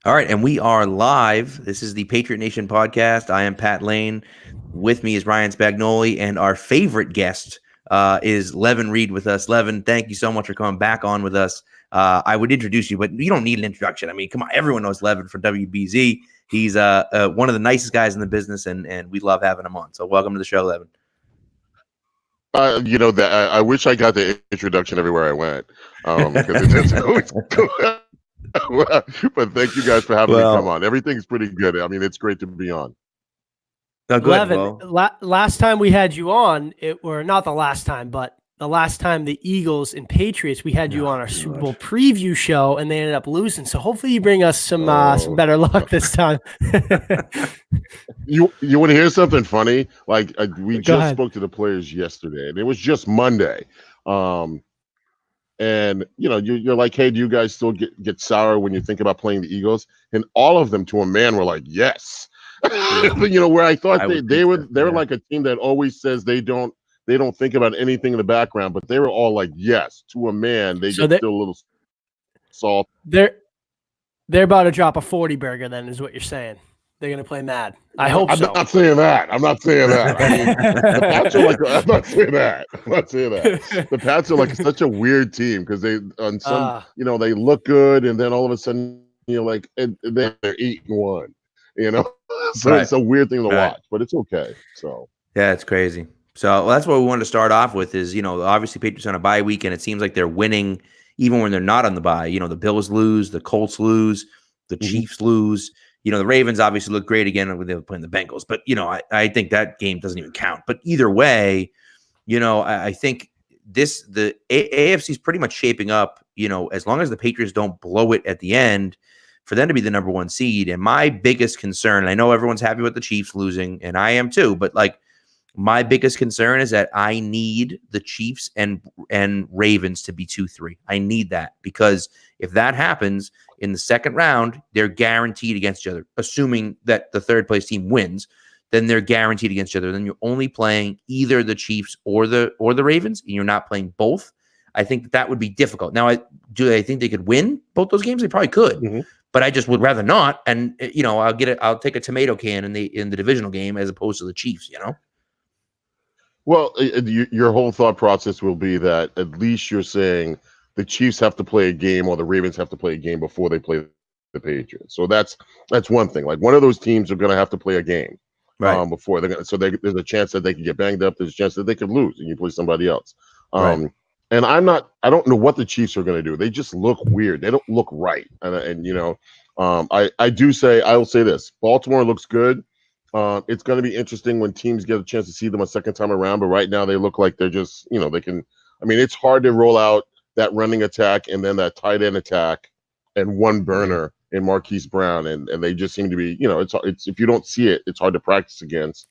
All right, and we are live. This is the Patriot Nation podcast. I am Pat Lane. With me is Ryan Spagnoli, and our favorite guest is Levan Reid with us. Levan, thank you so much for coming back on with us. I would introduce you, but you don't need an introduction. I mean, come on, everyone knows Levan from WBZ. He's one of the nicest guys in the business, and we love having him on. So welcome to the show, Levan. I wish I got the introduction everywhere I went, because it doesn't always go. But thank you guys for having me come on. Everything's pretty good. I mean, it's great to be on. Levan, last time we had you on, not the last time, but the last time the Eagles and Patriots, we had you on our Super Bowl preview show, and they ended up losing. So hopefully you bring us some better luck this time. You want to hear something funny? Like we just spoke to the players yesterday, and it was just Monday. And you're like, hey, do you guys still get sour when you think about playing the Eagles? And all of them, to a man, were like, yes. Where I thought they were like a team that always says they don't think about anything in the background, but they were all like, yes, to a man. They get still a little salt. They're about to drop a 40 burger, then, is what you're saying. They're going to play mad. I hope so. I'm not saying that. I mean, the Pats are like, I'm not saying that. The Pats are like such a weird team because they they look good, and then all of a sudden you're like, and they're 8-1. So It's a weird thing to watch, but it's okay. So yeah, it's crazy. So that's what we wanted to start off with is, obviously Patriots on a bye week, and it seems like they're winning even when they're not on the bye. The Bills lose, the Colts lose, the Chiefs lose. The Ravens obviously look great again when they were playing the Bengals, but I think that game doesn't even count. But either way, I think the AFC is pretty much shaping up, as long as the Patriots don't blow it at the end, for them to be the number one seed. And my biggest concern, I know everyone's happy with the Chiefs losing, and I am too, but my biggest concern is that I need the Chiefs and Ravens to be 2-3. I need that, because if that happens in the second round, they're guaranteed against each other. Assuming that the third place team wins, then they're guaranteed against each other. Then you're only playing either the Chiefs or the Ravens, and you're not playing both. I think that would be difficult. Now, do I think they could win both those games? They probably could, but I just would rather not. And I'll take a tomato can in the divisional game as opposed to the Chiefs. Well, your whole thought process will be that at least you're saying the Chiefs have to play a game or the Ravens have to play a game before they play the Patriots. So that's one thing. Like, one of those teams are going to have to play a game before they're going. So there's a chance that they can get banged up. There's a chance that they could lose and you play somebody else. And I don't know what the Chiefs are going to do. They just look weird. They don't look right. I will say this: Baltimore looks good. It's going to be interesting when teams get a chance to see them a second time around. But right now they look like they're just, they can. I mean, it's hard to roll out that running attack and then that tight end attack and one burner in Marquise Brown, and they just seem to be, it's if you don't see it, it's hard to practice against.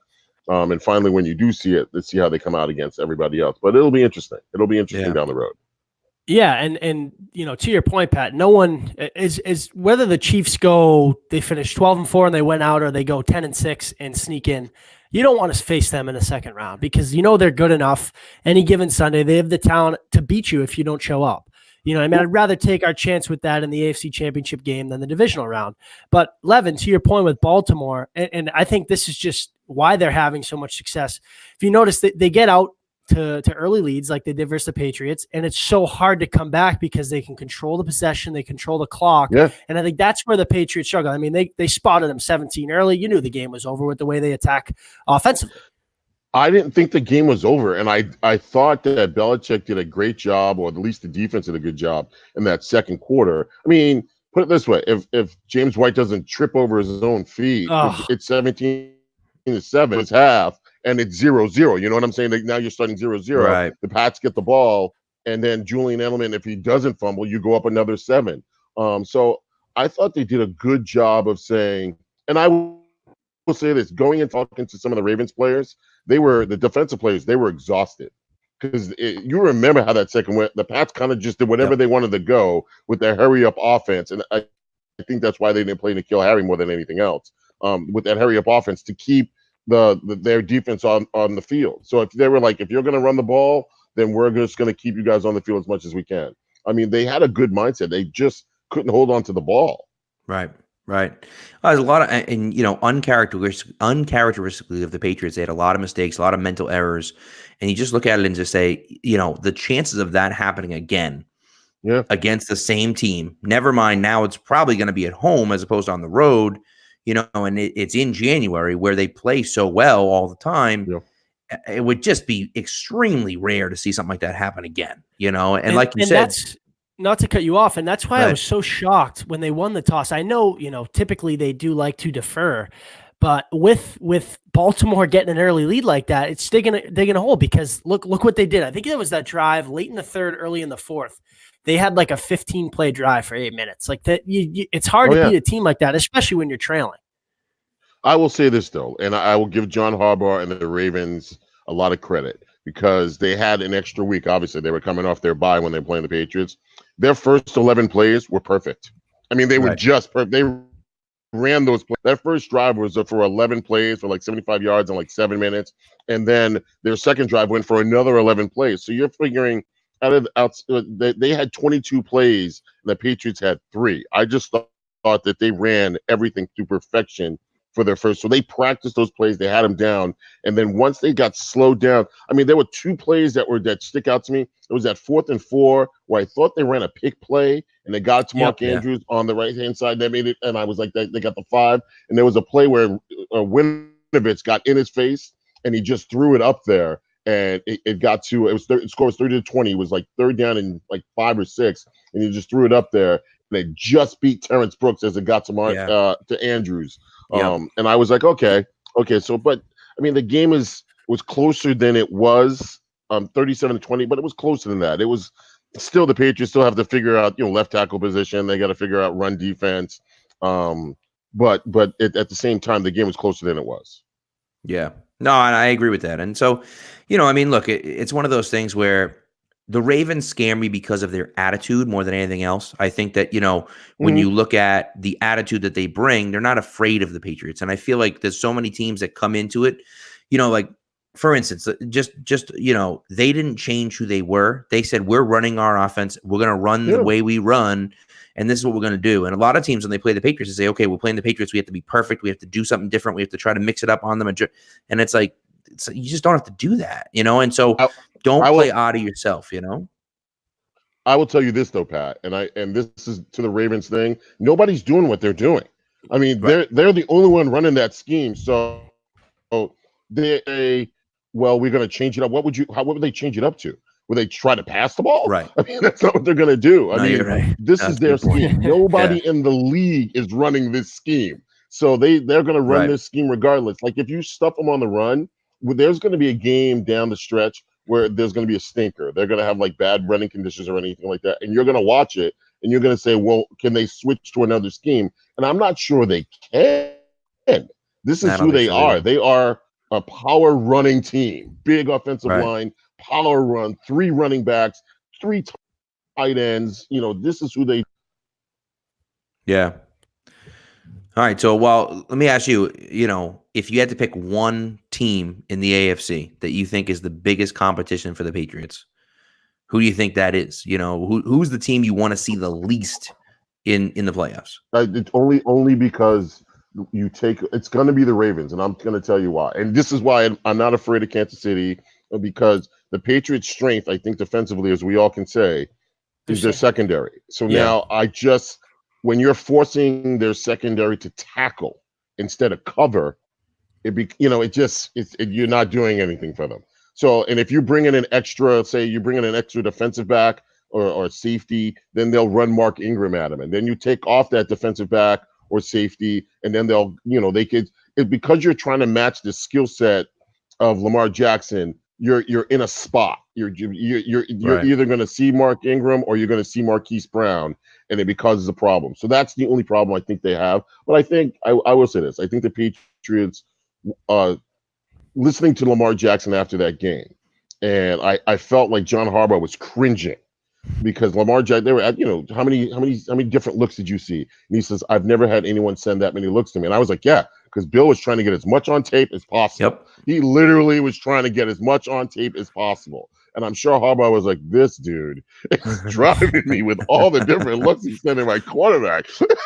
And finally, when you do see it, let's see how they come out against everybody else. But it'll be interesting. It'll be interesting down the road. Yeah, and to your point, Pat, no one is whether the Chiefs they finish 12-4 and they went out, or they go 10-6 and sneak in. You don't want to face them in the second round, because they're good enough. Any given Sunday, they have the talent to beat you if you don't show up. I'd rather take our chance with that in the AFC Championship game than the divisional round. But Levan, to your point with Baltimore, and I think this is just why they're having so much success. If you notice, they get out to early leads like they did versus the Patriots, and it's so hard to come back because they can control the possession, they control the clock, and I think that's where the Patriots struggle. I mean, they spotted them 17 early. You knew the game was over with the way they attack offensively. I didn't think the game was over, and I thought that Belichick did a great job, or at least the defense did a good job in that second quarter. I mean, put it this way: if James White doesn't trip over his own feet, it's 17-7. It's half. And it's 0-0. You know what I'm saying? Now you're starting 0-0. Right. The Pats get the ball, and then Julian Edelman, if he doesn't fumble, you go up another 7. So I thought they did a good job of saying, and I will say this, going and talking to some of the Ravens players, the defensive players, they were exhausted. Because you remember how that second went. The Pats kind of just did whatever they wanted to go with their hurry-up offense. And I think that's why they didn't play N'Keal Harry more than anything else, with that hurry-up offense to keep their defense on the field. So if they were like, if you're going to run the ball, then we're just going to keep you guys on the field as much as we can. I mean, they had a good mindset. They just couldn't hold on to the ball. Right. Right. There's a lot of, and uncharacteristically of the Patriots, they had a lot of mistakes, a lot of mental errors, and you just look at it and just say, the chances of that happening again, against the same team. Never mind, now it's probably going to be at home as opposed to on the road, and it's in January where they play so well all the time. Yeah. It would just be extremely rare to see something like that happen again, and like you said, that's not to cut you off. And that's why I was so shocked when they won the toss. I know, typically they do like to defer, but with Baltimore getting an early lead like that, it's digging a hole because look what they did. I think it was that drive late in the third, early in the fourth. They had like a 15-play drive for 8 minutes. Like that, it's hard to beat a team like that, especially when you're trailing. I will say this though, and I will give John Harbaugh and the Ravens a lot of credit because they had an extra week. Obviously, they were coming off their bye when they were playing the Patriots. Their first 11 plays were perfect. I mean, they were just perfect. They ran those plays. That first drive was for 11 plays for like 75 yards in like 7 minutes, and then their second drive went for another 11 plays. So you're figuring they had 22 plays, and the Patriots had 3. I just thought that they ran everything to perfection for their first. So they practiced those plays. They had them down. And then once they got slowed down, I mean, there were 2 plays that stick out to me. It was that 4th and 4 where I thought they ran a pick play and they got to Mark Andrews on the right-hand side. They made it. And I was like, they got the 5. And there was a play where Winovich got in his face and he just threw it up there. And it got to, it score was 30-20. It was like 3rd down and like 5 or 6. And he just threw it up there. And they just beat Terrence Brooks as it got to to Andrews. And I was like, okay. So, but I mean, the game was closer than it was, 37-20, but it was closer than that. It was still, the Patriots still have to figure out, left tackle position. They got to figure out run defense. But at the same time, the game was closer than it was. Yeah, no, and I agree with that. And so, I mean, look, it's one of those things where the Ravens scare me because of their attitude more than anything else. I think that, when you look at the attitude that they bring, they're not afraid of the Patriots. And I feel like there's so many teams that come into it, like, for instance, just they didn't change who they were. They said, we're running our offense. We're going to run the way we run. And this is what we're going to do. And a lot of teams, when they play the Patriots, they say, okay, we're playing the Patriots. We have to be perfect. We have to do something different. We have to try to mix it up on them. And it's like, you just don't have to do that, And so don't play out of yourself, I will tell you this though, Pat, and this is to the Ravens thing. Nobody's doing what they're doing. I mean, they're the only one running that scheme. So we're going to change it up. What would they change it up to? Would they try to pass the ball? Right. I mean, that's not what they're going to do. I mean, you're right. This is their scheme. Nobody in the league is running this scheme. So they're going to run this scheme regardless. Like if you stuff them on the run, there's going to be a game down the stretch where there's going to be a stinker. They're going to have like bad running conditions or anything like that. And you're going to watch it and you're going to say, well, can they switch to another scheme? And I'm not sure they can. This is who they are. They are a power running team, big offensive line, power run, 3 running backs, 3 tight ends. This is who they. Yeah. All right. So, let me ask you, if you had to pick one team in the AFC that you think is the biggest competition for the Patriots, who do you think that is? Who's the team you want to see the least in the playoffs? It's only because it's going to be the Ravens, and I'm going to tell you why. And this is why I'm not afraid of Kansas City, because the Patriots' strength, I think defensively, as we all can say, is their secondary. So now when you're forcing their secondary to tackle instead of cover, you're not doing anything for them. So, and if you bring in an extra defensive back or safety, then they'll run Mark Ingram at him. And then you take off that defensive back or safety, and then because you're trying to match the skill set of Lamar Jackson, you're in a spot. You're either going to see Mark Ingram or you're going to see Marquise Brown, and it causes a problem. So that's the only problem I think they have. But I think I will say this: I think the Patriots, listening to Lamar Jackson after that game, and I felt like John Harbaugh was cringing because Lamar Jackson, they were at, how many different looks did you see? And he says, I've never had anyone send that many looks to me. And I was like, yeah, because Bill was trying to get as much on tape as possible. Yep. He literally was trying to get as much on tape as possible. And I'm sure Harbaugh was like, this dude is driving me with all the different looks he's sending my quarterback.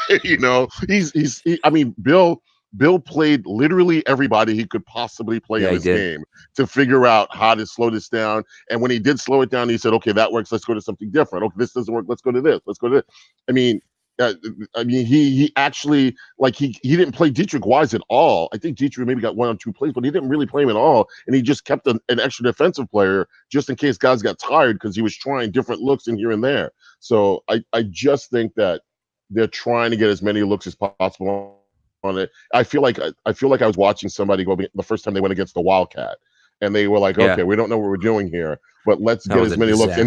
I mean, Bill played literally everybody he could possibly play in this game to figure out how to slow this down. And when he did slow it down, he said, okay, that works. Let's go to something different. Okay, this doesn't work. Let's go to this. Let's go to this. I mean, he actually, like, he didn't play Dietrich Wise at all. I think Dietrich maybe got 1 or 2 plays, but he didn't really play him at all. And he just kept an extra defensive player just in case guys got tired because he was trying different looks in here and there. So I just think that they're trying to get as many looks as possible on it. I feel like I was watching somebody go the first time they went against the Wildcat, and they were like, okay, we don't know what we're doing here, but let's get as many looks.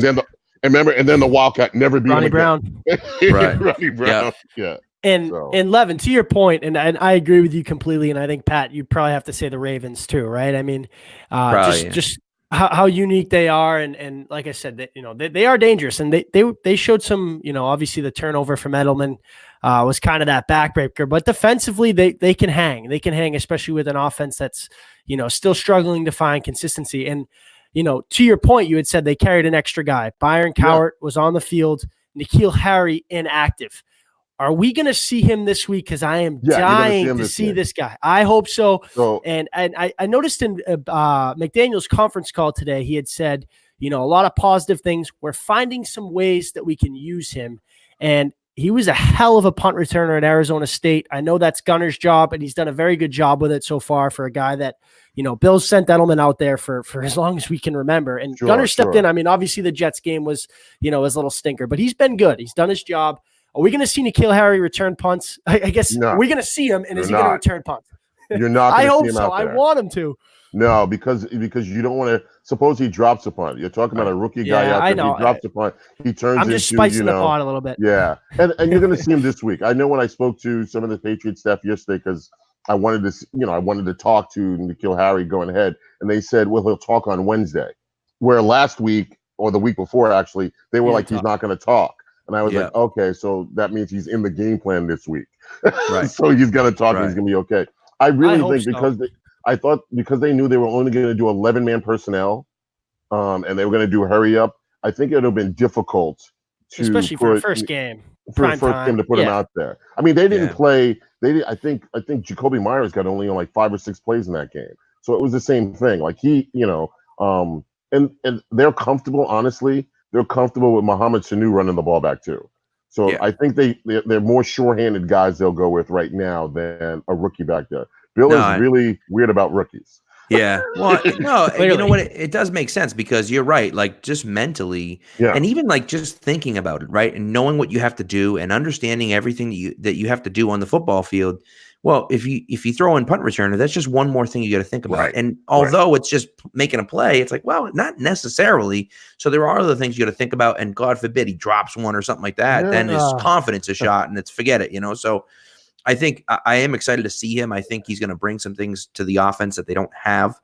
And then the Wildcat never beat Ronnie Brown. Right. Ronnie Brown. Yeah. And Levan, to your point, and I agree with you completely, and I think, Pat, you probably have to say the Ravens too, right? I mean, just how unique they are, and like I said, they are dangerous, and they showed some, obviously the turnover from Edelman was kind of that backbreaker, but defensively they can hang. They can hang, especially with an offense that's still struggling to find consistency. And to your point, you had said they carried an extra guy. Byron Cowart was on the field. N'Keal Harry inactive. Are we going to see him this week? Because I am dying to see this guy. I hope so. And I noticed in McDaniel's conference call today, he had said, a lot of positive things. We're finding some ways that we can use him. And he was a hell of a punt returner at Arizona State. I know that's Gunner's job, and he's done a very good job with it so far for a guy that, Bill sent Edelman out there for as long as we can remember. And Gunner stepped in. I mean, obviously the Jets game was, his little stinker, but he's been good. He's done his job. Are we going to see N'Keal Harry return punts? I guess we're going to see him, and is he going to return punts? You're not. I hope so. I want him to. No, because you don't want to. Suppose he drops a punt. You're talking about a rookie guy out there. I know. He drops a punt. He turns. I'm just spicing the pot a little bit. Yeah, and you're going to see him this week. I know when I spoke to some of the Patriot staff yesterday, because I wanted to talk to N'Keal Harry going ahead, and they said, well, he'll talk on Wednesday. Where last week or the week before, actually, they were like, he's not going to talk. And I was like, okay, so that means he's in the game plan this week. Right. So he's going to talk and he's going to be okay. I really think because they knew they were only going to do 11-man personnel and they were going to do hurry up, I think it would have been difficult to especially for the first game. For the first game to put him out there. I mean, they didn't play. I think Jacoby Myers got only on like 5 or 6 plays in that game. So it was the same thing. Like and they're comfortable, honestly. They're comfortable with Mohamed Sanu running the ball back too. So I think they're more sure-handed guys they'll go with right now than a rookie back there. Bill is really weird about rookies. Yeah. Well, no, you know what? It does make sense because you're right. Like just mentally and even like just thinking about it, right? And knowing what you have to do and understanding everything that you have to do on the football field. Well, if you throw in punt returner, that's just one more thing you got to think about. Right. And although it's just making a play, it's like, well, not necessarily. So there are other things you got to think about. And God forbid he drops one or something like that, then his confidence is shot and it's forget it, So I think I am excited to see him. I think he's going to bring some things to the offense that they don't have.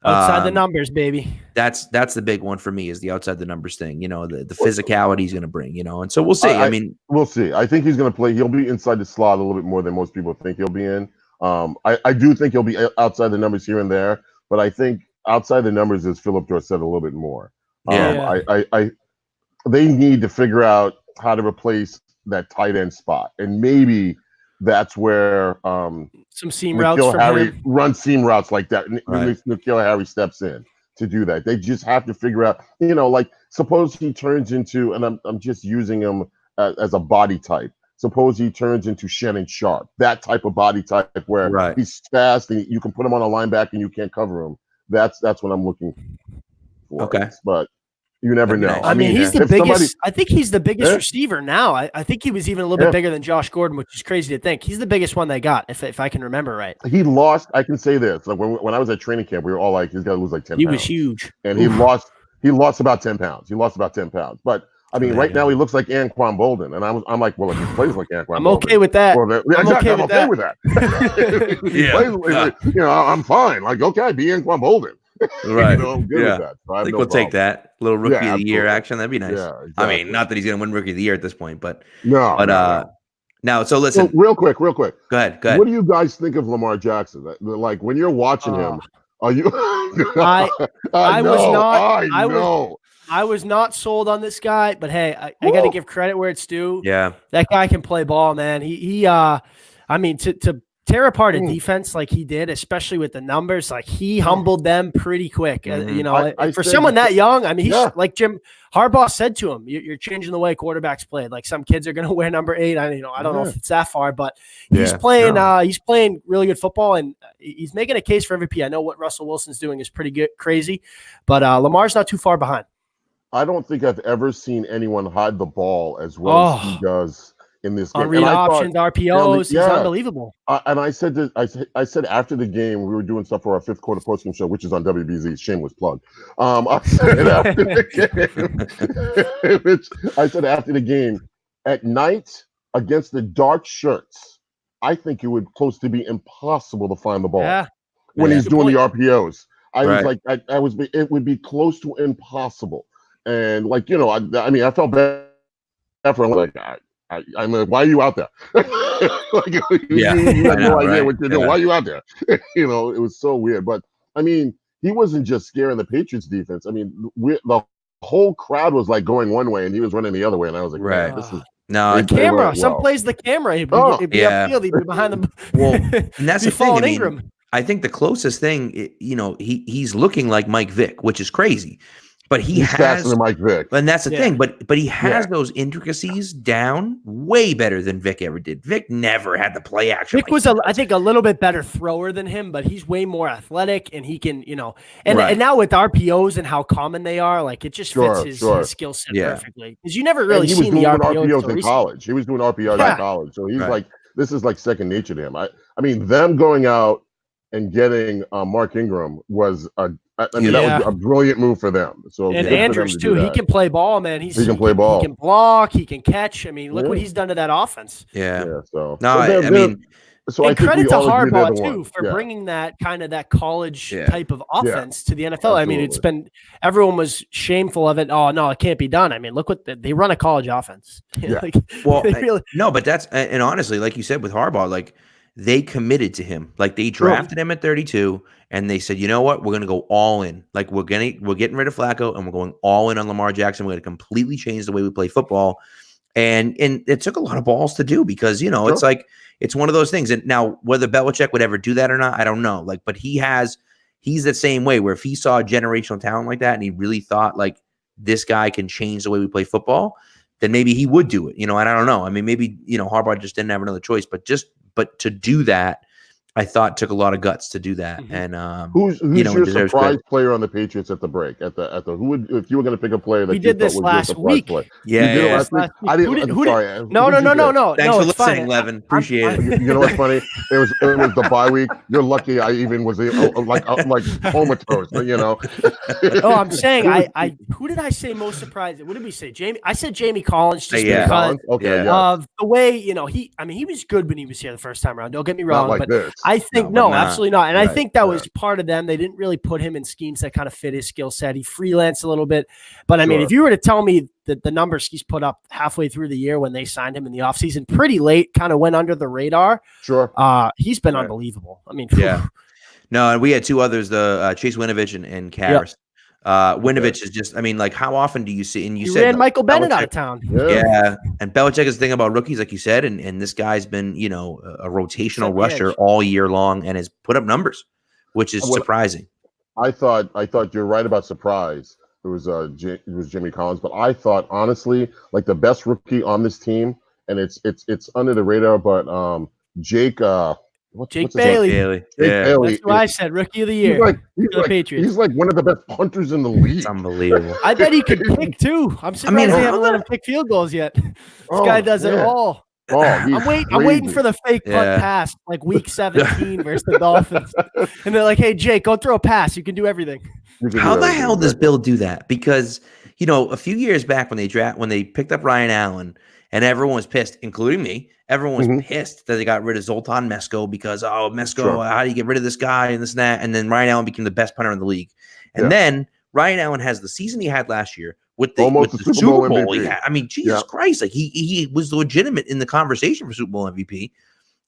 Outside the numbers, baby. That's the big one for me is the outside the numbers thing. The physicality he's going to bring. And so we'll see. I mean, we'll see. I think he's going to play. He'll be inside the slot a little bit more than most people think he'll be in. I do think he'll be outside the numbers here and there, but I think outside the numbers is Philip Dorsett a little bit more. They need to figure out how to replace that tight end spot, and maybe that's where some seam routes from him. Run seam routes like that. Right. N'Keal Harry steps in to do that. They just have to figure out, like suppose he turns into, and I'm just using him as a body type. Suppose he turns into Shannon Sharp, that type of body type where he's fast and you can put him on a linebacker and you can't cover him. That's what I'm looking for. Okay, but you never know. I mean, he's the biggest. I think he's the biggest receiver now. I think he was even a little bit bigger than Josh Gordon, which is crazy to think. He's the biggest one they got, if I can remember right. He lost. I can say this. Like when I was at training camp, we were all like, he's got to lose like 10 pounds. He was huge. And he lost about 10 pounds. He lost about 10 pounds. But I mean, right now he looks like Anquan Bolden, and I'm like, well, if he plays like Anquan, I'm okay with that. Well, I'm okay with that. I'm fine. Like, okay, be Anquan Bolden. Right. I'm good with that. So I think we'll take that little rookie of the year action. That'd be nice. Yeah, exactly. I mean, not that he's going to win rookie of the year at this point, but now. So listen, real quick. Go ahead. What do you guys think of Lamar Jackson? Like when you're watching him, Are you? I was not. know. I was not sold on this guy, but hey, I got to give credit where it's due. Yeah, that guy can play ball, man. I mean, to tear apart a defense like he did, especially with the numbers, like he humbled them pretty quick. Mhm. You know, I for said someone that young, I mean, he's like Jim Harbaugh said to him, "You're changing the way quarterbacks played. Like some kids are going to wear number 8. I don't know if it's that far, but he's playing. He's playing really good football, and he's making a case for MVP. I know what Russell Wilson's doing is pretty good, crazy, but Lamar's not too far behind. I don't think I've ever seen anyone hide the ball as well as he does in this game. On read options, RPOs, he's unbelievable. And I said this, I said after the game, we were doing stuff for our 5th quarter postgame show, which is on WBZ, shameless plug. I said after the game, which I said after the game, at night against the dark shirts, I think it would close to be impossible to find the ball when he's doing the RPOs. I was like, it would be close to impossible. And like, you know, I mean, I felt bad for him. Like, I'm like, why are you out there? Like, you have no idea what you're doing. Why are you out there? You know, it was so weird. But I mean, he wasn't just scaring the Patriots defense. I mean, the whole crowd was like going one way, and he was running the other way. And I was like, man, this is the camera. Some plays the camera. He'd be upfield. He'd be behind the. Well, and that's the thing. I mean, Ingram. I think the closest thing, you know, he's looking like Mike Vick, which is crazy. But he's faster than Mike Vick. And that's the thing. But he has those intricacies down way better than Vick ever did. Vick never had the play action. Vick was, I think, a little bit better thrower than him, but he's way more athletic, and he can, you know, and now with RPOs and how common they are, like it just fits his skill set perfectly. Because you never really seen the RPOs in college. He was doing RPOs in college, so he's like, this is like second nature to him. I mean, them going out and getting Mark Ingram was that was a brilliant move for them. So and Andrews too, he can play ball, man. He can play ball. He can block. He can catch. I mean, look what he's done to that offense. So I mean, so and credit to Harbaugh too for bringing that kind of that college type of offense to the NFL. Absolutely. I mean, it's been everyone was shameful of it. Oh no, it can't be done. I mean, look what they run a college offense. But that's and honestly, like you said with Harbaugh, like they committed to him. Like they drafted him at 32. And they said, you know what? We're going to go all in. Like we're getting rid of Flacco, and we're going all in on Lamar Jackson. We're going to completely change the way we play football. And it took a lot of balls to do because, you know, it's like it's one of those things. And now whether Belichick would ever do that or not, I don't know. Like, but he's the same way where if he saw a generational talent like that and he really thought like this guy can change the way we play football, then maybe he would do it. You know, and I don't know. I mean, maybe, you know, Harbaugh just didn't have another choice, but to do that, I thought took a lot of guts to do that. And who's your surprise player on the Patriots at the break? At the who would, if you were going to pick a player that we did this last week? Player. You did it last week. I didn't. Sorry. No. Thanks for listening, Levan. Appreciate it. You know what's funny? It was the bye week. You're lucky. I even was like comatose. You know. I'm saying I who did I say most surprised? What did we say? Jamie. I said Jamie Collins just because of the way, you know, he was good when he was here the first time around. Don't get me wrong, but this. I think absolutely not. And I think that was part of them. They didn't really put him in schemes that kind of fit his skill set. He freelanced a little bit. But I mean, if you were to tell me that the numbers he's put up halfway through the year when they signed him in the offseason, pretty late, kind of went under the radar. He's been unbelievable. I mean, No, and we had two others, the Chase Winovich and Karras. Winovich is just, I mean, like, how often do you see? And you said ran Michael Bennett out of town. And Belichick is the thing about rookies, like you said, and this guy's been, you know, a rotational rusher all year long and has put up numbers, which is surprising. I thought you're right about surprise. It was Jimmy Collins, but I thought honestly, like the best rookie on this team, and it's under the radar, but Jake. Jake Bailey. Jake Bailey. That's what I said. Rookie of the year. The Patriots. He's like one of the best punters in the league. It's unbelievable. I bet he could kick too. I'm surprised they haven't let him kick field goals yet. This guy does it all. I'm waiting for the fake punt pass, like week 17 versus the Dolphins. And they're like, hey, Jake, go throw a pass. You can do everything. How the hell does Bill do that? Because, you know, a few years back when they picked up Ryan Allen, and everyone was pissed, including me. Everyone was pissed that they got rid of Zoltan Mesko because, Mesko, how do you get rid of this guy and this and that? And then Ryan Allen became the best punter in the league. And then Ryan Allen has the season he had last year with the Super Bowl he had. I mean, Jesus Christ, like he was legitimate in the conversation for Super Bowl MVP.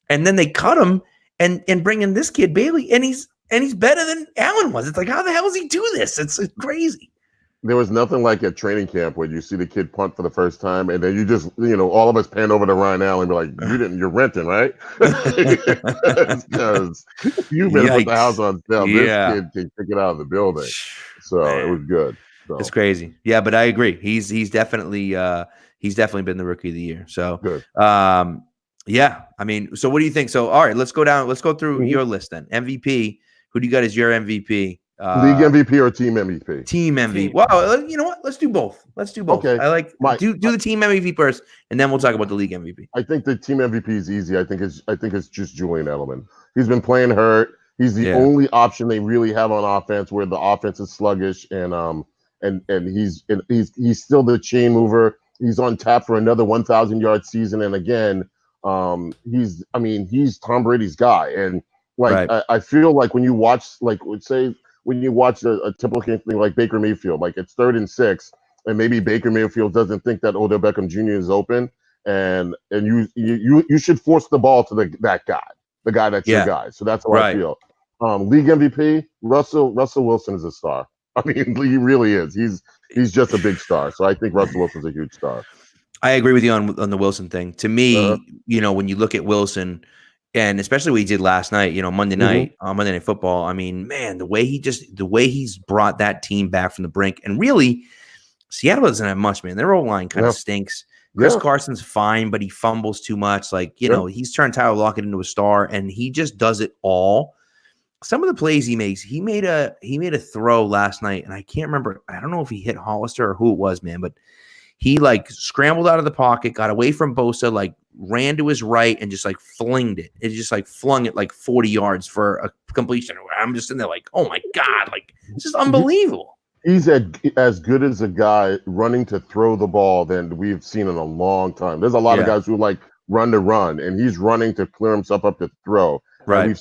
And then they cut him and bring in this kid Bailey, and he's and he's better than Allen was. It's like, how the hell does he do this? It's crazy. There was nothing like at training camp when you see the kid punt for the first time, and then you just, all of us pan over to Ryan Allen and be like, you're renting, right? Because you better put the house on sale. Yeah. This kid can kick it out of the building. So it was good. So. It's crazy. Yeah, but I agree. He's definitely been the rookie of the year. So good. Yeah. I mean, so what do you think? So all right, let's go through your list then. MVP. Who do you got as your MVP? League MVP or team MVP? Team MVP. Wow, you know what? Let's do both. Okay. I like do the team MVP first, and then we'll talk about the league MVP. I think the team MVP is easy. I think it's just Julian Edelman. He's been playing hurt. He's the only option they really have on offense where the offense is sluggish, and he's still the chain mover. He's on tap for another 1,000-yard season, and again, he's Tom Brady's guy, and I feel like when you watch when you watch a typical thing like Baker Mayfield, like it's 3rd and 6, and maybe Baker Mayfield doesn't think that Odell Beckham Jr. is open, and you should force the ball to that guy, the guy that's your guy. So that's how I feel. League MVP, Russell Wilson is a star. I mean, he really is. He's just a big star. So I think Russell Wilson's a huge star. I agree with you on the Wilson thing. To me, when you look at Wilson, and especially what he did last night, Monday night, Monday Night Football. I mean, man, the way he's brought that team back from the brink, and really, Seattle doesn't have much, man. Their O-line kind of stinks. Chris Carson's fine, but he fumbles too much. Like, he's turned Tyler Lockett into a star, and he just does it all. Some of the plays he makes, he made a throw last night, and I can't remember. I don't know if he hit Hollister or who it was, man, but he scrambled out of the pocket, got away from Bosa, ran to his right and just flinged it. It just flung it 40 yards for a completion. I'm just in there oh my God, it's just unbelievable. He's as good as a guy running to throw the ball than we've seen in a long time. There's a lot of guys who run to run, and he's running to clear himself up to throw. Right. And we've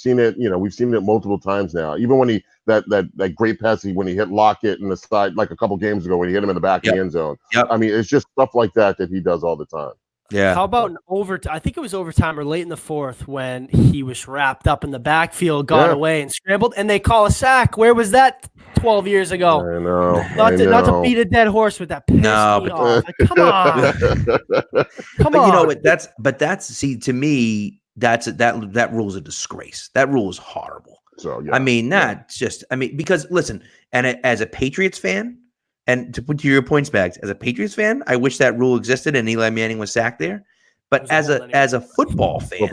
seen it multiple times now. Even when he that great pass when he hit Lockett in the side a couple games ago when he hit him in the back of the end zone. I mean, it's just stuff like that he does all the time. Yeah. How about an overtime? I think it was overtime or late in the 4th when he was wrapped up in the backfield, got away and scrambled, and they call a sack. Where was that 12 years ago? I know. Not to beat a dead horse with that. Piss me off. Come on. Come on. To me, that rule is a disgrace. That rule is horrible. So I mean, because listen, and as a Patriots fan, and to put to your points, Spags, as a Patriots fan, I wish that rule existed and Eli Manning was sacked there. But as a football fan,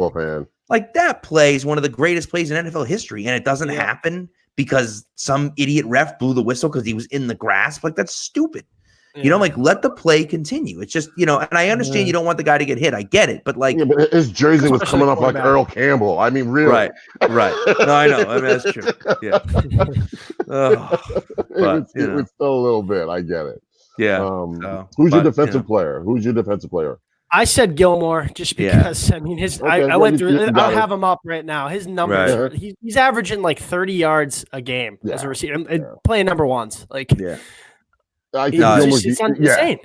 that play is one of the greatest plays in NFL history, and it doesn't happen because some idiot ref blew the whistle because he was in the grass. That's stupid. Let the play continue. It's just, and I understand you don't want the guy to get hit. I get it. But but his jersey was coming up like Earl Campbell. I mean, really. Right. No, I know. I mean, that's true. Yeah. It was still a little bit. I get it. Yeah. Who's your defensive player? I said Gilmore just because, I mean, I went through it. I'll have him up right now. His numbers, he's averaging 30 yards a game as a receiver and playing number ones. I think it's insane.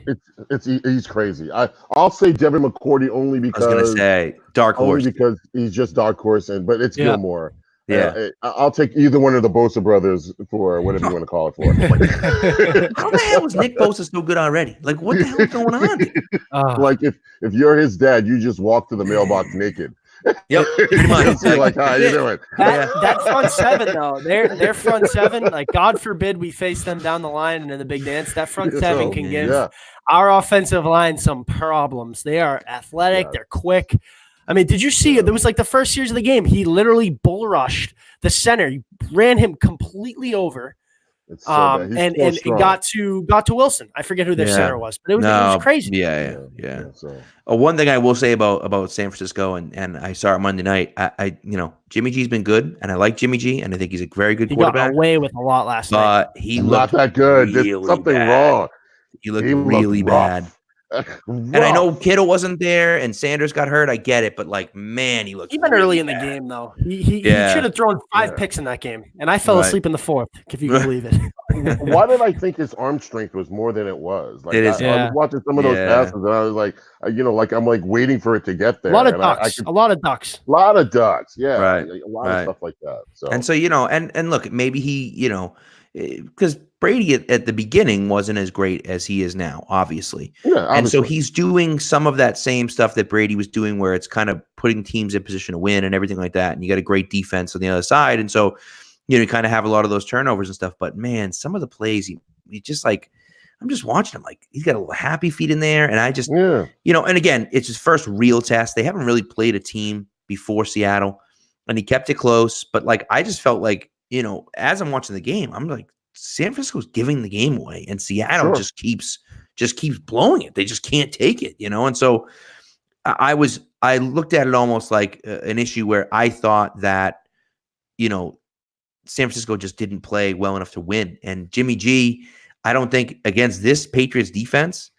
He's crazy. I'll say Devin McCourty only because I was going to say dark horse because he's just dark horse, but it's Gilmore. Yeah, I'll take either one of the Bosa brothers for whatever you want to call it for. How the hell was Nick Bosa so good already? What the hell is going on? If you're his dad, you just walk to the mailbox naked. Yep, pretty much. How you doing? That front seven though, their front seven. God forbid we face them down the line and in the big dance. That front seven can give our offensive line some problems. They are athletic. They're quick. I mean, did you see? There was the first series of the game. He literally bull rushed the center. He ran him completely over. And it got to Wilson. I forget who their center was, but it was crazy. Yeah. One thing I will say about San Francisco, and I saw it Monday night. I Jimmy G's been good, and I like Jimmy G, and I think he's a very good quarterback. He got away with a lot last night. He looked not that good. Really There's something bad. Wrong. He looked really bad. And I know Kittle wasn't there, and Sanders got hurt. I get it, but man, he looked. Even early in the game, though, he should have thrown 5 picks in that game, and I fell asleep in the 4th, if you can believe it. why did I think his arm strength was more than it was? Like It is. I was watching some of those passes, and I was like, I'm like waiting for it to get there. A lot of and ducks. A lot of ducks. A lot of ducks. Yeah, Right. A lot of stuff like that. So and so and look, maybe he because Brady at the beginning wasn't as great as he is now, obviously. Yeah, obviously. And so he's doing some of that same stuff that Brady was doing, where it's kind of putting teams in position to win and everything like that. And you got a great defense on the other side, and so you kind of have a lot of those turnovers and stuff. But man, some of the plays, he just like, I'm just watching him, like he's got a little happy feet in there, and I just and again, it's his first real test. They haven't really played a team before Seattle, and he kept it close. But like, I just felt like, as I'm watching the game, I'm like, San Francisco's giving the game away, and Seattle just keeps blowing it. They just can't take it, And so I looked at it almost like an issue where I thought that, San Francisco just didn't play well enough to win. And Jimmy G, I don't think against this Patriots defense,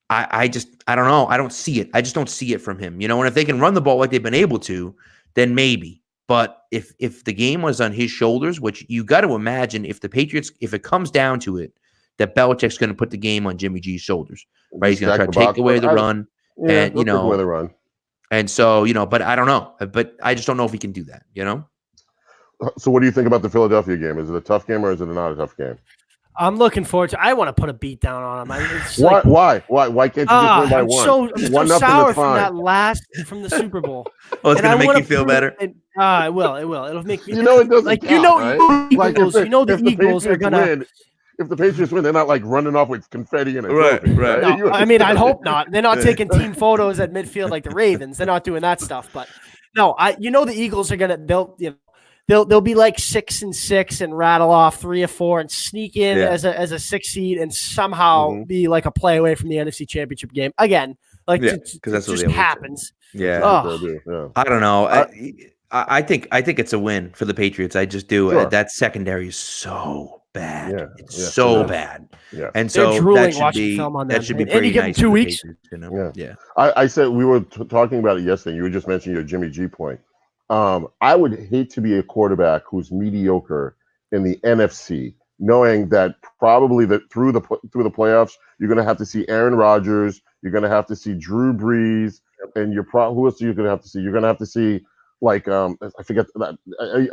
I don't know. I don't see it. I just don't see it from him, And if they can run the ball like they've been able to, then maybe. But if the game was on his shoulders, which you got to imagine, if it comes down to it, that Belichick's going to put the game on Jimmy G's shoulders, right? He's going to try to take away the run, and take away the run. And so but I don't know, but I just don't know if he can do that, So what do you think about the Philadelphia game? Is it a tough game or is it not a tough game? I'm looking forward to. I want to put a beat down on him. Why can't you just win by one? I'm so sour from that from the Super Bowl. Well, it's going to make you feel better. It will. It'll make me. It doesn't count, right? The Eagles are gonna win. If the Patriots win, they're not like running off with confetti and a trophy. Right. No, I mean, I hope not. They're not taking team photos at midfield like the Ravens. They're not doing that stuff. But no, the Eagles are gonna. They'll be like 6-6 and rattle off 3 or 4 and sneak in as a 6 seed and somehow be like a play away from the NFC Championship game again. Like because that's what just happens. Yeah. Oh. I don't know. I think it's a win for the Patriots. I just do. Sure. That secondary is so bad. Yeah. It's so bad. Yeah. And so that should be pretty nice. 2 weeks. Yeah. I said we were talking about it yesterday. You were just mentioning your Jimmy G point. I would hate to be a quarterback who's mediocre in the NFC, knowing that probably through the playoffs you're going to have to see Aaron Rodgers, you're going to have to see Drew Brees, and who else are you going to have to see? You're going to have to see I forget that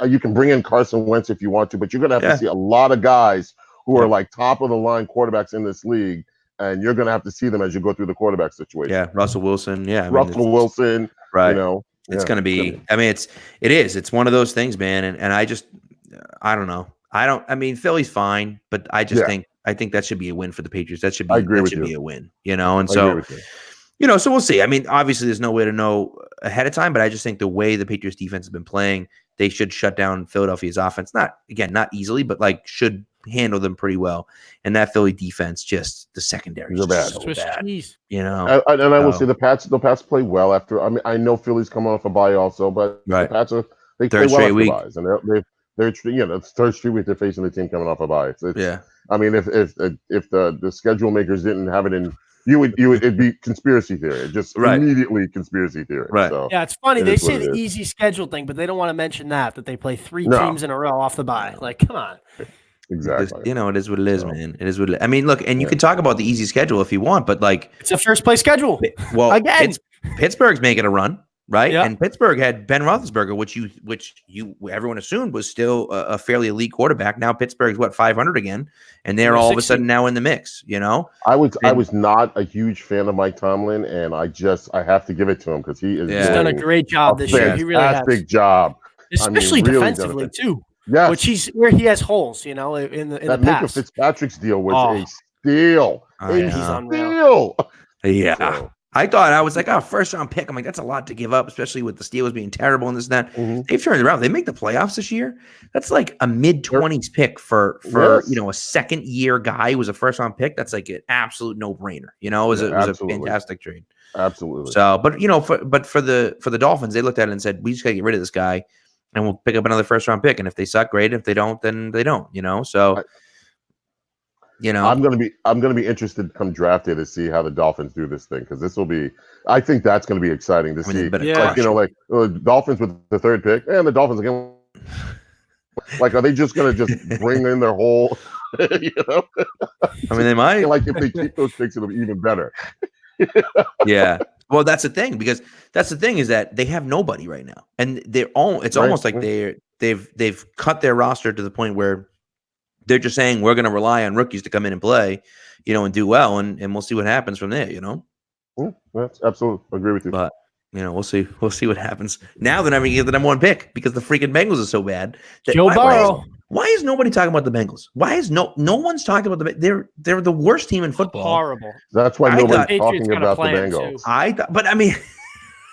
you can bring in Carson Wentz if you want to, but you're going to have to see a lot of guys who are like top of the line quarterbacks in this league, and you're going to have to see them as you go through the quarterback situation. Yeah, Russell Wilson. Yeah, Russell Wilson. Right. It's going to be. I mean, it is. It's one of those things, man. And I don't know. I mean, Philly's fine, but I just think that should be a win for the Patriots. That should be a win. And so. So we'll see. I mean, obviously, there's no way to know ahead of time, but I just think the way the Patriots defense has been playing, they should shut down Philadelphia's offense. Not easily, but should handle them pretty well. And that Philly defense, just the secondary is bad. So bad. And I will say the Pats play well after. I mean, I know Philly's coming off a bye also, but the Pats they play well after byes, and they're it's third straight week they're facing the team coming off a bye. I mean, if the schedule makers didn't have it in. It'd be conspiracy theory, just immediately conspiracy theory. Right. So it's funny. They say the easy schedule thing, but they don't want to mention that they play 3 teams in a row off the bye. Like, come on. Exactly. It is what it is, man. It is what it is. I mean, look, and you can talk about the easy schedule if you want, but it's a first place schedule. Well, again, Pittsburgh's making a run. Right. Yep. And Pittsburgh had Ben Roethlisberger, which everyone assumed was still a fairly elite quarterback. Now Pittsburgh's 500 again, and they're all of a sudden now in the mix. I was not a huge fan of Mike Tomlin, and I have to give it to him because he's done a great job this year. He really has. Fantastic job, especially defensively too. Yeah, where he has holes. In the that past. Micah Fitzpatrick's deal was a steal. He's unreal. Yeah. So. I thought I was like, first round pick. I'm like, that's a lot to give up, especially with the Steelers being terrible and this and that. Mm-hmm. They've turned it around. They make the playoffs this year. That's like a mid-20s pick for a second year guy who was a first round pick. That's like an absolute no brainer. It was a fantastic trade. Absolutely. So, but for the Dolphins, they looked at it and said, we just gotta get rid of this guy, and we'll pick up another first round pick. And if they suck, great. If they don't, then they don't. So. I'm gonna be interested come draft day to see how the Dolphins do this thing because I think that's gonna be exciting to see. Yeah. Dolphins with the third pick and the Dolphins again. Like, are they just going to just bring in their whole, you know? I mean, they might. Like, if they keep those picks, it'll be even better. Yeah. Well, that's the thing, because that's the thing is that they have nobody right now, and it's almost like they've cut their roster to the point where they're just saying we're going to rely on rookies to come in and play, you know, and do well, and we'll see what happens from there, you know. That's absolutely agree with you. But you know, we'll see what happens. Now they're not even getting the number 1 pick because the freaking Bengals are so bad. Joe Burrow. Why is nobody talking about the Bengals? Why is no one's talking about they're the worst team in football. Horrible. That's why nobody's Patriots talking about the Bengals. But I mean,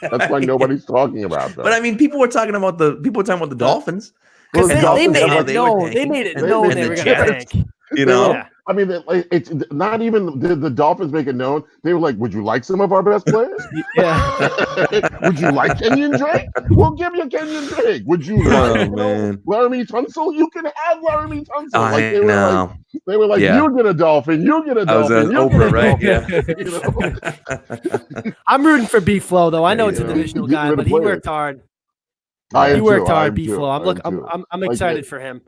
that's why nobody's talking about them. But I mean, people were talking about the Dolphins. Because Well, they made it they known. They made it known they were going to tank. You know, Yeah. I mean, it's not even did the Dolphins make it known. They were like, "Would you like some of our best players? Yeah. Would you like Kenyon Drake? We'll give you Kenyon Drake. Would you like Laramie Tunsil? You can have Laramie Tunsil." Like they were like, "You get a Dolphin. You get a Dolphin." I was Oprah, right? Yeah. I'm rooting for B-Flow though. I know it's a divisional guy, but he worked hard. He worked hard, B-Flow. I'm excited for him.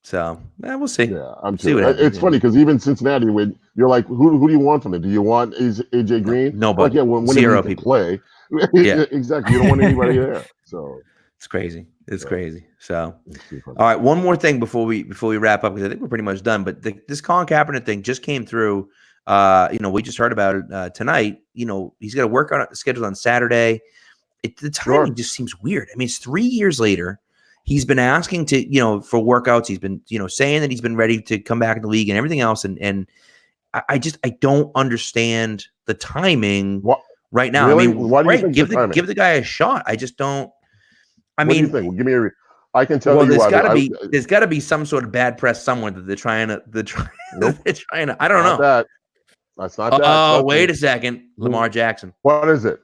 So we'll see. Yeah, I'm too. It's funny because even Cincinnati, when you're like, who do you want from it? Do you want AJ Green? Nobody. Like, when Zero people play. Yeah, exactly. You don't want anybody there. So it's crazy. It's crazy. So all right, one more thing before we wrap up, because I think we're pretty much done. But this Colin Kaepernick thing just came through. We just heard about it tonight. You know, he's got to work on it scheduled on Saturday. The timing just seems weird. I mean, it's 3 years later. He's been asking to, for workouts. He's been, saying that he's been ready to come back in the league and everything else. And I don't understand the timing right now. Really? I mean, why do you think give the guy a shot. I just don't. I mean, what do you think? Give me I can tell you why. There's got to be some sort of bad press somewhere that they're trying to. I don't know. That's not that. Oh, wait a second, Lamar Jackson. What is it?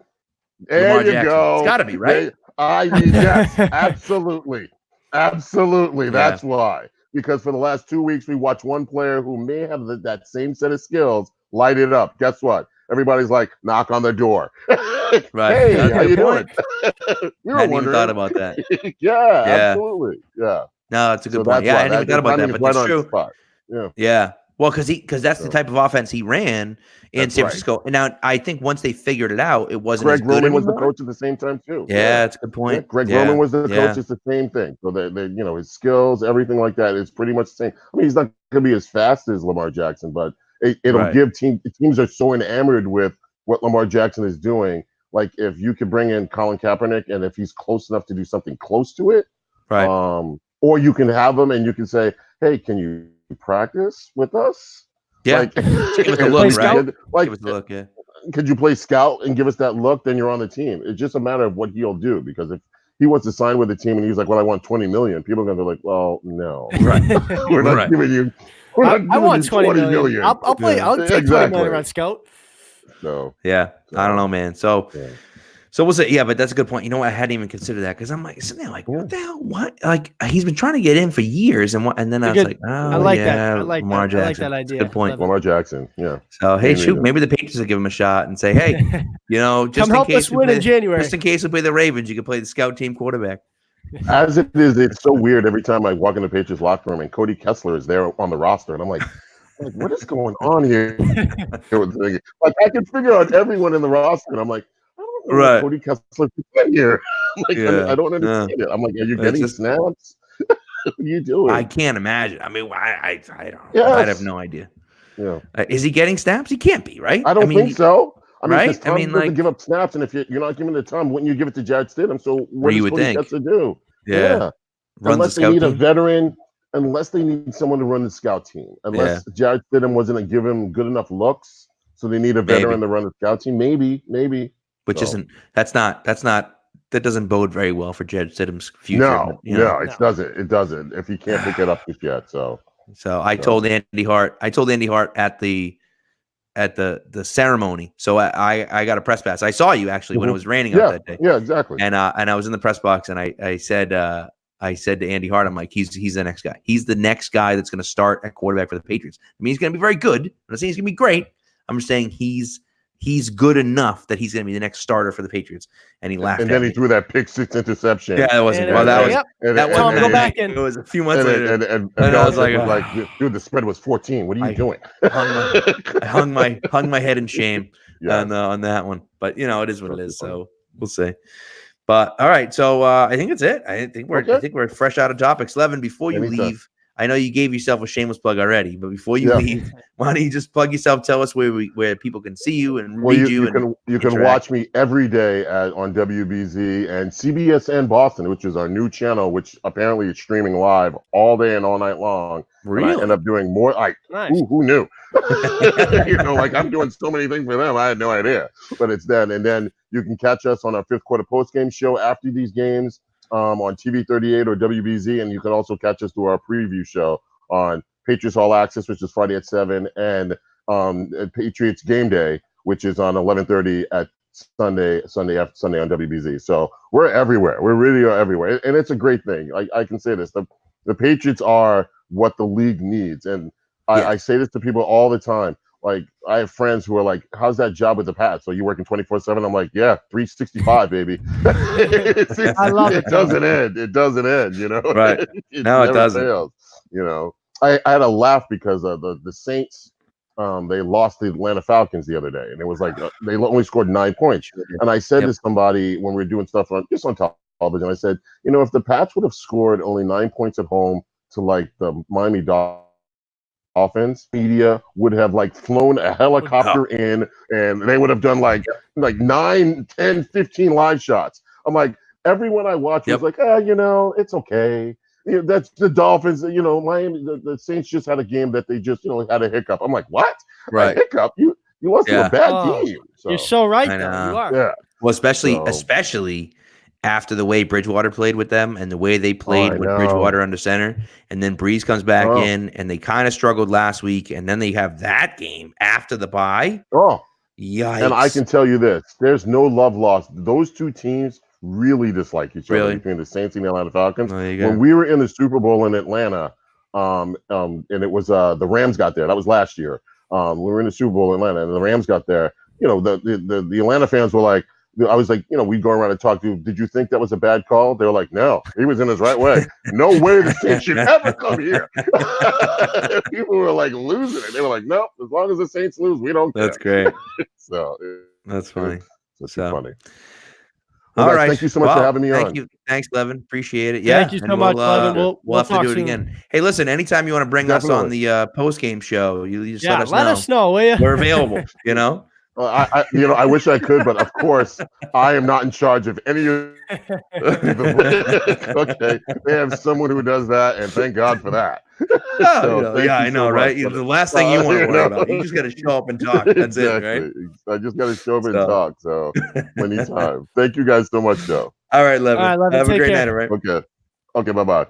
There you go. It's got to be right. Yes, absolutely. That's why. Because for the last 2 weeks, we watched one player who may have that same set of skills light it up. Guess what? Everybody's like, knock on the door. Right. Hey, how you doing? We were hadn't wondering. even thought about that. Yeah, absolutely. Yeah. No, it's a good point. Yeah, I hadn't even thought about that, but it's true. Yeah. Well, because that's the type of offense he ran in San Francisco. And now I think once they figured it out, it wasn't Greg as good Roman was anymore. the coach at the same time too. Yeah, that's a good point. Yeah, Greg Roman was the coach. It's the same thing. So his skills, everything like that is pretty much the same. I mean, he's not going to be as fast as Lamar Jackson, but it'll give teams are so enamored with what Lamar Jackson is doing. Like if you could bring in Colin Kaepernick, and if he's close enough to do something close to it, right? Or you can have him and you can say, "Hey, can you practice with us?" Yeah, like, give us a look, right? Like, give us a look, yeah. Could you play scout and give us that look? Then you're on the team. It's just a matter of what he'll do. Because if he wants to sign with the team and he's like, "Well, I want 20 million," people are going to be like, "Well, no, right? We're not giving you. I want 20 million. I'll play. I'll take 20 million on scout. So I don't know, man. So we'll say, but that's a good point. You know what? I hadn't even considered that because I'm like, sitting there like, what the hell? What? Like he's been trying to get in for years, and then I was like, oh, I like that. I like Lamar Jackson. I like that idea. Good point. Lamar Jackson. Yeah. So hey, maybe the Patriots will give him a shot and say, hey, just come help us win in January. Just in case we play the Ravens, you can play the scout team quarterback. As it is, it's so weird every time I walk in the Patriots locker room and Cody Kessler is there on the roster, and I'm like, what is going on here? Like I can figure out everyone in the roster, and I'm like, right. Cody Kessler in here. Like, I don't understand it. I'm like, are you getting snaps? What are you doing? I can't imagine. I mean, I don't know. I have no idea. Yeah. Is he getting snaps? He can't be, right? I don't think so. I mean, right? Tom doesn't give up snaps, and if you're not giving it to Tom, wouldn't you give it to Jared Stidham? So what does Cody Kessler do? Yeah. Unless they need a veteran, unless they need someone to run the scout team. Unless Jared Stidham wasn't to give him good enough looks, so they need a veteran to run the scout team. Maybe. Which that doesn't bode very well for Jared Stidham's future. No, it doesn't. It doesn't. If he can't pick it up just yet, so I told Andy Hart at the ceremony. So I got a press pass. I saw you actually when it was raining out that day. Yeah, exactly. And I was in the press box and I said to Andy Hart, I'm like, he's the next guy. He's the next guy that's going to start at quarterback for the Patriots. I mean, he's going to be very good. I'm not saying he's going to be great. I'm just saying he's he's good enough that he's going to be the next starter for the Patriots. And he laughed. And then he threw that pick 6 interception. Yeah, that wasn't. And Well, that was. yep. That Tom, wasn't. go back in. It was a few months later. And I was like, dude, the spread was 14. What are you doing? I hung my head in shame Yeah. on that one. But it is what it is. So we'll see. But all right, so I think that's it. I think we're fresh out of topics. Levan, before you leave, I know you gave yourself a shameless plug already, but before you leave, why don't you just plug yourself? Tell us where people can see you and read you. You can watch me every day on WBZ and CBSN Boston, which is our new channel, which apparently is streaming live all day and all night long. Really? And I end up doing more. Nice. Who knew? I'm doing so many things for them. I had no idea, but it's that. And then you can catch us on our 5th quarter post game show after these games. On TV 38 or WBZ, and you can also catch us through our preview show on Patriots All Access, which is Friday at 7, and Patriots Game Day, which is on 11:30 at Sunday on WBZ. So we're everywhere. We really are everywhere, and it's a great thing. I can say this: the Patriots are what the league needs, and I say this to people all the time. Like, I have friends who are like, how's that job with the Pats? So you working 24/7? I'm like, yeah, 365, baby. I love it. It doesn't end. It doesn't end, Right. No, it doesn't. Fails, I had a laugh because the Saints, they lost the Atlanta Falcons the other day. And it was like, they only scored 9 points. And I said to somebody when we were doing stuff on television, I said, if the Pats would have scored only 9 points at home to like the Miami Dolphins, media would have flown a helicopter in, and they would have done like 9, 10, 15 live shots. I'm like, everyone I watch was like, it's okay. That's the Dolphins. Miami, the Saints just had a game that they just had a hiccup. I'm like, what? Right? A hiccup? You lost to a bad team. So, you're so right, though. You are. Yeah. Well, especially after the way Bridgewater played with them and the way they played with Bridgewater under center, and then Breeze comes back in, and they kind of struggled last week, and then they have that game after the bye. Oh, yikes! And I can tell you this: there's no love lost. Those two teams really dislike each other, between the Saints and the Atlanta Falcons. When we were in the Super Bowl in Atlanta, and it was the Rams got there. That was last year. We were in the Super Bowl in Atlanta, and the Rams got there. The Atlanta fans were like, I was like, we'd go around and talk to, did you think that was a bad call? They were like, no, he was in his right way. No way the Saints should ever come here. People were like losing it. They were like, nope, as long as the Saints lose, we don't care. That's great. So that's funny. It's funny. Well, all right. Thank you so much for having me on. Thank you. Thanks, Levan. Appreciate it. Yeah. Thank you so much, Levan. We'll have to do it again. Hey, listen, anytime you want to bring us on the post-game show, you just let us know, will you? We're available, I wish I could, but of course, I am not in charge of any of Okay, they have someone who does that, and thank God for that. I know, right? The last thing you want to worry about. You just got to show up and talk. That's it, right? I just got to show up and talk. So, anytime. Thank you guys so much, Joe. All right, Levan. All right, Levan, have a great care. night, all right? Okay, bye-bye.